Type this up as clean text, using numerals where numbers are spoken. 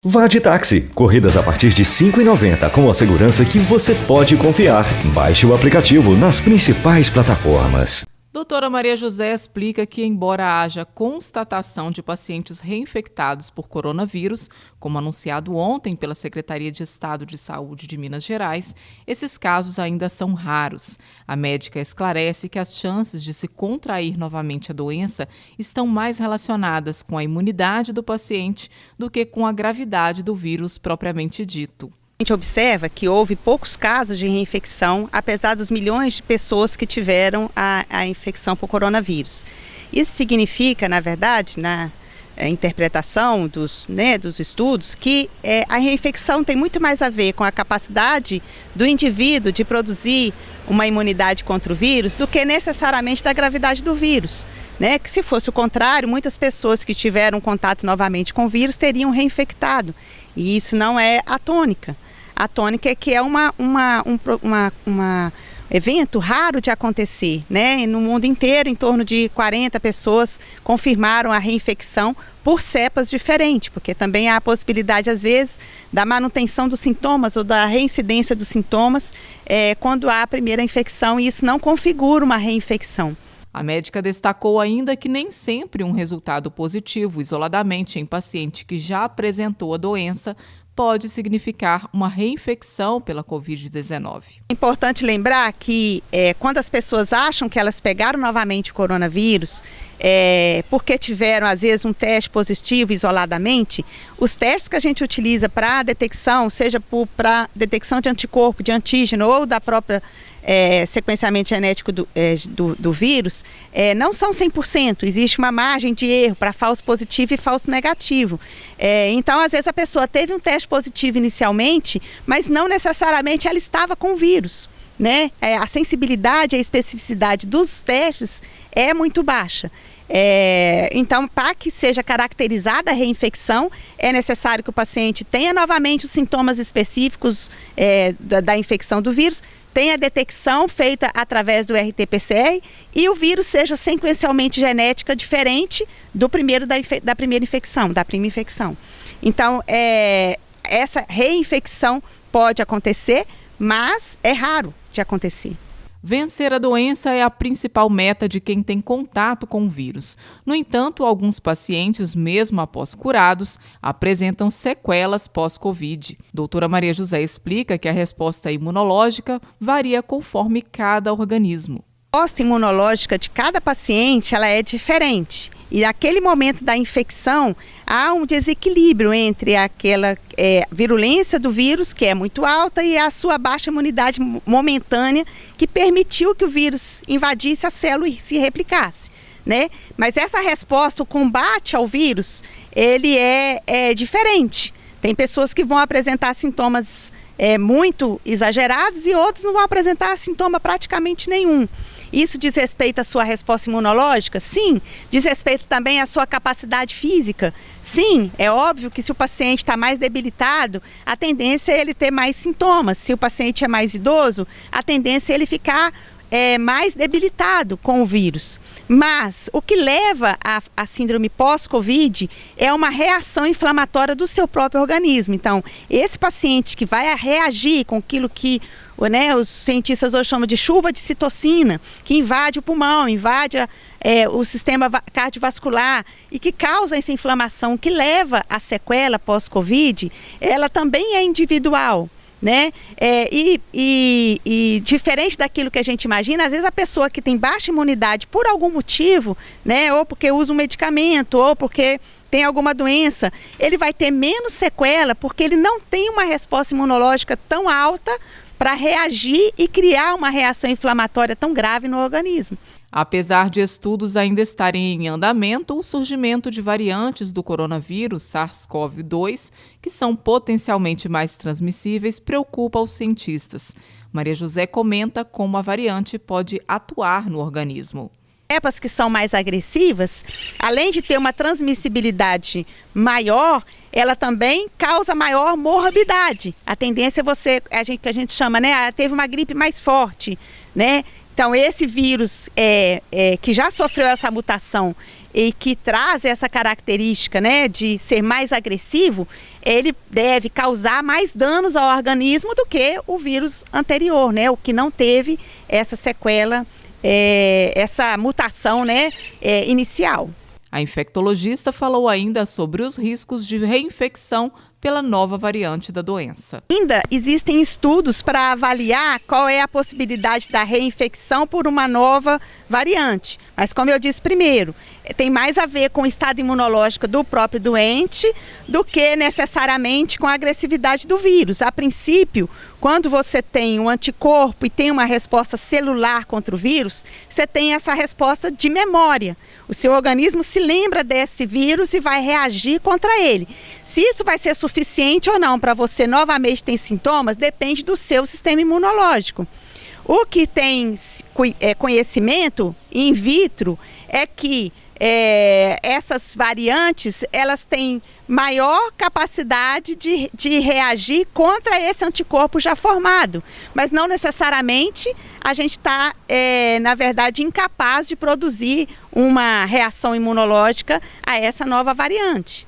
Vá de táxi. Corridas a partir de R$ 5,90 com a segurança que você pode confiar. Baixe o aplicativo nas principais plataformas. Doutora Maria José explica que, embora haja constatação de pacientes reinfectados por coronavírus, como anunciado ontem pela Secretaria de Estado de Saúde de Minas Gerais, esses casos ainda são raros. A médica esclarece que as chances de se contrair novamente a doença estão mais relacionadas com a imunidade do paciente do que com a gravidade do vírus propriamente dito. A gente observa que houve poucos casos de reinfecção, apesar dos milhões de pessoas que tiveram a infecção por coronavírus. Isso significa, na verdade, na interpretação dos estudos, que a reinfecção tem muito mais a ver com a capacidade do indivíduo de produzir uma imunidade contra o vírus do que necessariamente da gravidade do vírus. Que se fosse o contrário, muitas pessoas que tiveram contato novamente com o vírus teriam reinfectado. E isso não é a tônica. A tônica é que é um evento raro de acontecer, No mundo inteiro, em torno de 40 pessoas confirmaram a reinfecção por cepas diferentes, porque também há a possibilidade, às vezes, da manutenção dos sintomas ou da reincidência dos sintomas quando há a primeira infecção, e isso não configura uma reinfecção. A médica destacou ainda que nem sempre um resultado positivo, isoladamente em paciente que já apresentou a doença, pode significar uma reinfecção pela Covid-19. É importante lembrar que quando as pessoas acham que elas pegaram novamente o coronavírus, porque tiveram, às vezes, um teste positivo isoladamente, os testes que a gente utiliza para detecção, seja para detecção de anticorpo, de antígeno ou da própria sequenciamento genético do vírus, não são 100%, existe uma margem de erro para falso positivo e falso negativo. Então, às vezes, a pessoa teve um teste positivo inicialmente, mas não necessariamente ela estava com o vírus. A sensibilidade e a especificidade dos testes é muito baixa. Então, para que seja caracterizada a reinfecção, é necessário que o paciente tenha novamente os sintomas específicos da infecção do vírus, tenha a detecção feita através do RT-PCR e o vírus seja sequencialmente genética diferente da primeira infecção, da prima infecção. Então, essa reinfecção pode acontecer, mas é raro de acontecer. Vencer a doença é a principal meta de quem tem contato com o vírus. No entanto, alguns pacientes, mesmo após curados, apresentam sequelas pós-Covid. Doutora Maria José explica que a resposta imunológica varia conforme cada organismo. A resposta imunológica de cada paciente ela é diferente. E naquele momento da infecção, há um desequilíbrio entre aquela virulência do vírus, que é muito alta, e a sua baixa imunidade momentânea, que permitiu que o vírus invadisse a célula e se replicasse. Mas essa resposta, o combate ao vírus, ele é diferente. Tem pessoas que vão apresentar sintomas muito exagerados e outros não vão apresentar sintoma praticamente nenhum. Isso diz respeito à sua resposta imunológica? Sim. Diz respeito também à sua capacidade física? Sim. É óbvio que se o paciente está mais debilitado, a tendência é ele ter mais sintomas. Se o paciente é mais idoso, a tendência é ele ficar mais debilitado com o vírus. Mas o que leva à síndrome pós-Covid é uma reação inflamatória do seu próprio organismo. Então, esse paciente que vai reagir com aquilo que os cientistas hoje chamam de chuva de citocina, que invade o pulmão, invade o sistema cardiovascular e que causa essa inflamação que leva à sequela pós-Covid, ela também é individual. E diferente daquilo que a gente imagina, às vezes a pessoa que tem baixa imunidade por algum motivo, ou porque usa um medicamento, ou porque tem alguma doença, ele vai ter menos sequela porque ele não tem uma resposta imunológica tão alta para reagir e criar uma reação inflamatória tão grave no organismo. Apesar de estudos ainda estarem em andamento, o surgimento de variantes do coronavírus SARS-CoV-2, que são potencialmente mais transmissíveis, preocupa os cientistas. Maria José comenta como a variante pode atuar no organismo. Cepas que são mais agressivas, além de ter uma transmissibilidade maior, ela também causa maior morbidade. A tendência é que a gente chama, teve uma gripe mais forte, Então, esse vírus que já sofreu essa mutação e que traz essa característica, né, de ser mais agressivo, ele deve causar mais danos ao organismo do que o vírus anterior, né, o que não teve essa sequela, essa mutação, né, inicial. A infectologista falou ainda sobre os riscos de reinfecção pela nova variante da doença. Ainda existem estudos para avaliar qual é a possibilidade da reinfecção por uma nova variante. Mas, como eu disse primeiro, tem mais a ver com o estado imunológico do próprio doente do que necessariamente com a agressividade do vírus. A princípio, quando você tem um anticorpo e tem uma resposta celular contra o vírus, você tem essa resposta de memória. O seu organismo se lembra desse vírus e vai reagir contra ele. Se isso vai ser suficiente ou não para você novamente ter sintomas, depende do seu sistema imunológico. O que tem conhecimento in vitro é que essas variantes, elas têm maior capacidade de reagir contra esse anticorpo já formado, mas não necessariamente a gente está, na verdade, incapaz de produzir uma reação imunológica a essa nova variante.